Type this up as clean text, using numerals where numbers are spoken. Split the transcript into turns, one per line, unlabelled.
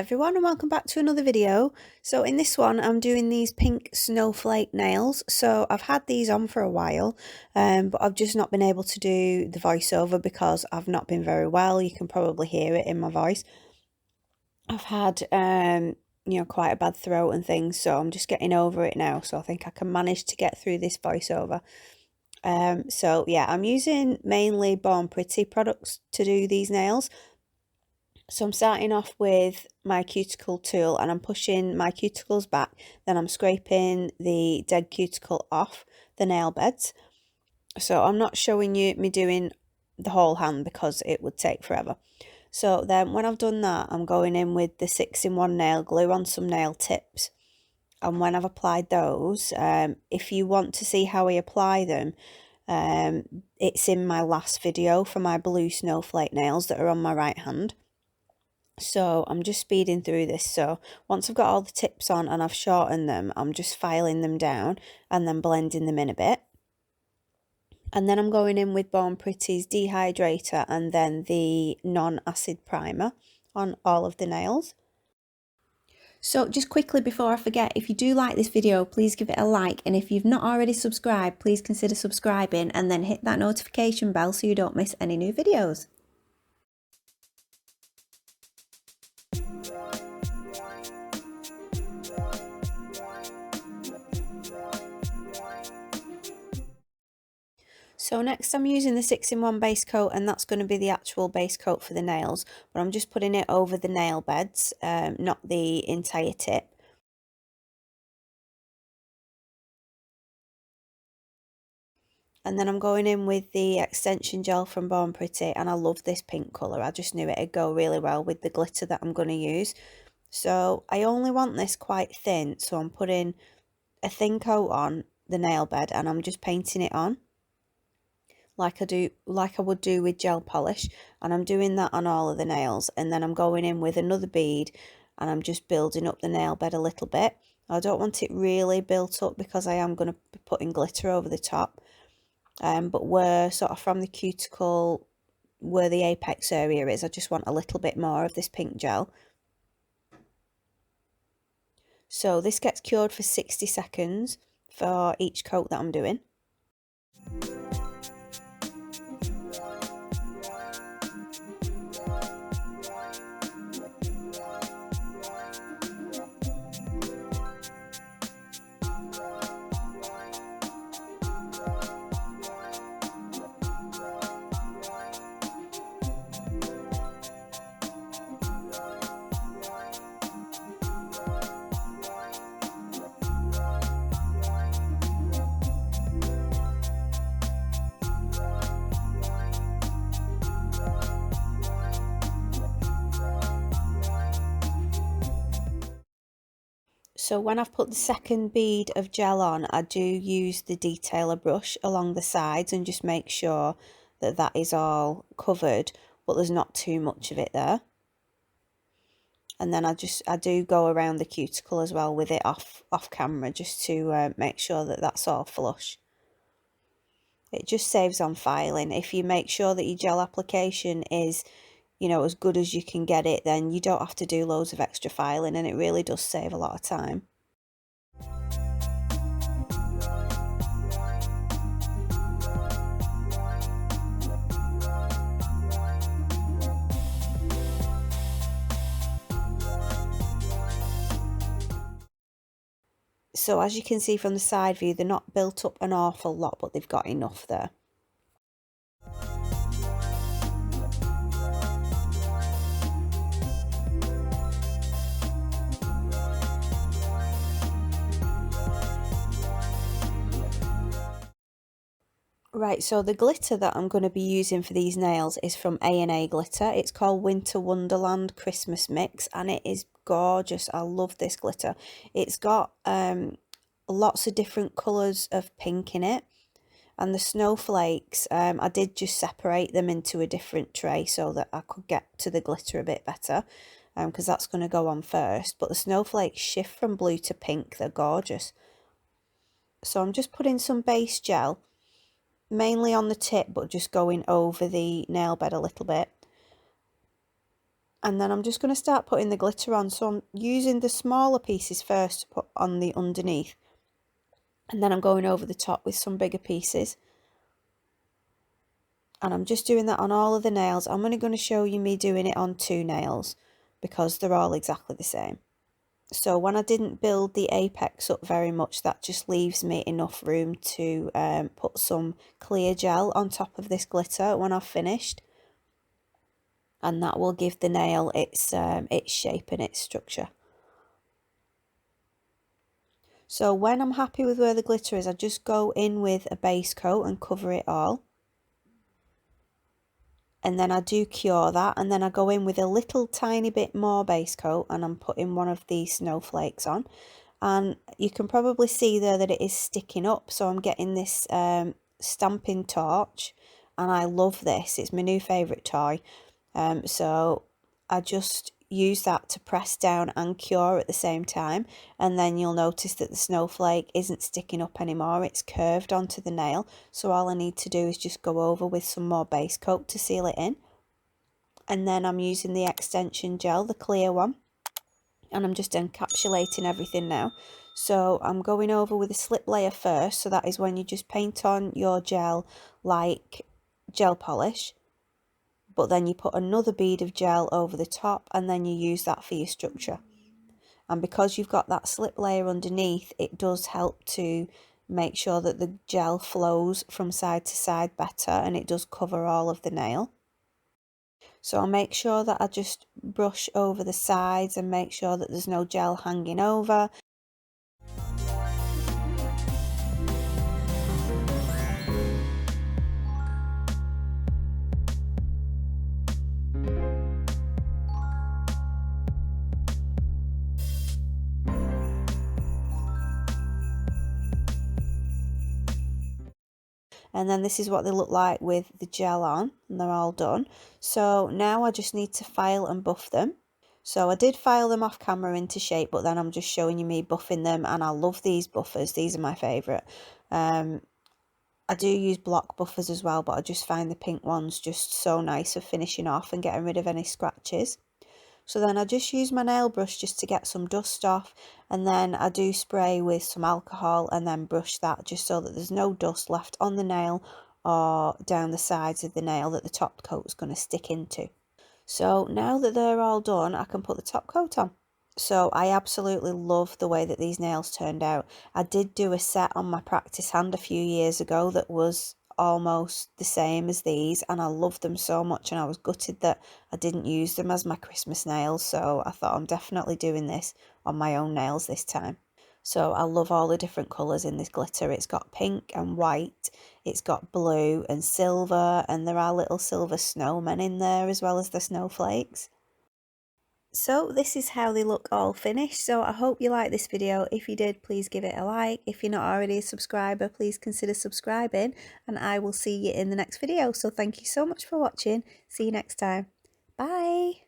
everyone, and welcome back to another video. So in this one I'm doing these pink snowflake nails. So I've had these on for a while, but I've just not been able to do the voiceover because I've not been very well. You can probably hear it in my voice. I've had quite a bad throat and things, so I'm just getting over it now, so I think I can manage to get through this voiceover. So yeah, I'm using mainly Born Pretty products to do these nails. So I'm starting off with my cuticle tool and I'm pushing my cuticles back, then I'm scraping the dead cuticle off the nail beds. So I'm not showing you me doing the whole hand because it would take forever. So then when I've done that, I'm going in with the 6-in-1 nail glue on some nail tips. And when I've applied those, if you want to see how I apply them, it's in my last video for my blue snowflake nails that are on my right hand. So I'm just speeding through this. So once I've got all the tips on and I've shortened them, I'm just filing them down and then blending them in a bit. And then I'm going in with Born Pretty's Dehydrator and then the non-acid primer on all of the nails. So just quickly before I forget, if you do like this video, please give it a like, and if you've not already subscribed, please consider subscribing and then hit that notification bell so you don't miss any new videos. So next I'm using the 6-in-1 base coat, and that's going to be the actual base coat for the nails, but I'm just putting it over the nail beds, not the entire tip. And then I'm going in with the extension gel from Born Pretty, and I love this pink colour. I just knew it'd go really well with the glitter that I'm going to use. So I only want this quite thin, so I'm putting a thin coat on the nail bed and I'm just painting it on like I would do with gel polish, and I'm doing that on all of the nails. And then I'm going in with another bead and I'm just building up the nail bed a little bit. I don't want it really built up because I am going to be putting glitter over the top, but where sort of from the cuticle where the apex area is, I just want a little bit more of this pink gel. So this gets cured for 60 seconds for each coat that I'm doing. So when I've put the second bead of gel on, I do use the detailer brush along the sides and just make sure that that is all covered, but there's not too much of it there. And then I do go around the cuticle as well with it off camera, just to make sure that that's all flush. It just saves on filing. If you make sure that your gel application is, as good as you can get it, then you don't have to do loads of extra filing, and it really does save a lot of time. So as you can see from the side view, they're not built up an awful lot, but they've got enough there. Right, so the glitter that I'm going to be using for these nails is from A&A Glitter. It's called Winter Wonderland Christmas Mix, and it is gorgeous. I love this glitter. It's got lots of different colours of pink in it. And the snowflakes, I did just separate them into a different tray so that I could get to the glitter a bit better, because that's going to go on first. But the snowflakes shift from blue to pink. They're gorgeous. So I'm just putting some base gel, mainly on the tip, but just going over the nail bed a little bit. And then I'm just going to start putting the glitter on. So I'm using the smaller pieces first to put on the underneath. And then I'm going over the top with some bigger pieces. And I'm just doing that on all of the nails. I'm only going to show you me doing it on 2 nails because they're all exactly the same. So when I didn't build the apex up very much, that just leaves me enough room to put some clear gel on top of this glitter when I've finished. And that will give the nail its shape and its structure. So when I'm happy with where the glitter is, I just go in with a base coat and cover it all. And then I do cure that, and then I go in with a little tiny bit more base coat, and I'm putting one of these snowflakes on. And you can probably see there that it is sticking up, so I'm getting this stamping torch, and I love this. It's my new favourite toy. So I just use that to press down and cure at the same time, and then you'll notice that the snowflake isn't sticking up anymore, it's curved onto the nail. So all I need to do is just go over with some more base coat to seal it in. And then I'm using the extension gel, the clear one, and I'm just encapsulating everything now. So I'm going over with a slip layer first, so that is when you just paint on your gel like gel polish, but then you put another bead of gel over the top, and then you use that for your structure. And because you've got that slip layer underneath, it does help to make sure that the gel flows from side to side better, and it does cover all of the nail. So I'll make sure that I just brush over the sides and make sure that there's no gel hanging over. And then this is what they look like with the gel on, and they're all done. So now I just need to file and buff them. So I did file them off camera into shape, but then I'm just showing you me buffing them, and I love these buffers. These are my favourite. I do use block buffers as well, but I just find the pink ones just so nice for finishing off and getting rid of any scratches. So then I just use my nail brush just to get some dust off, and then I do spray with some alcohol and then brush that just so that there's no dust left on the nail or down the sides of the nail that the top coat is going to stick into. So now that they're all done, I can put the top coat on. So I absolutely love the way that these nails turned out. I did do a set on my practice hand a few years ago that was almost the same as these, and I loved them so much, and I was gutted that I didn't use them as my Christmas nails, so I thought I'm definitely doing this on my own nails this time. So I love all the different colours in this glitter. It's got pink and white, it's got blue and silver, and there are little silver snowmen in there as well as the snowflakes. So this is how they look all finished. So I hope you liked this video. If you did, please give it a like. If you're not already a subscriber, please consider subscribing, and I will see you in the next video. So thank you so much for watching. See you next time. Bye.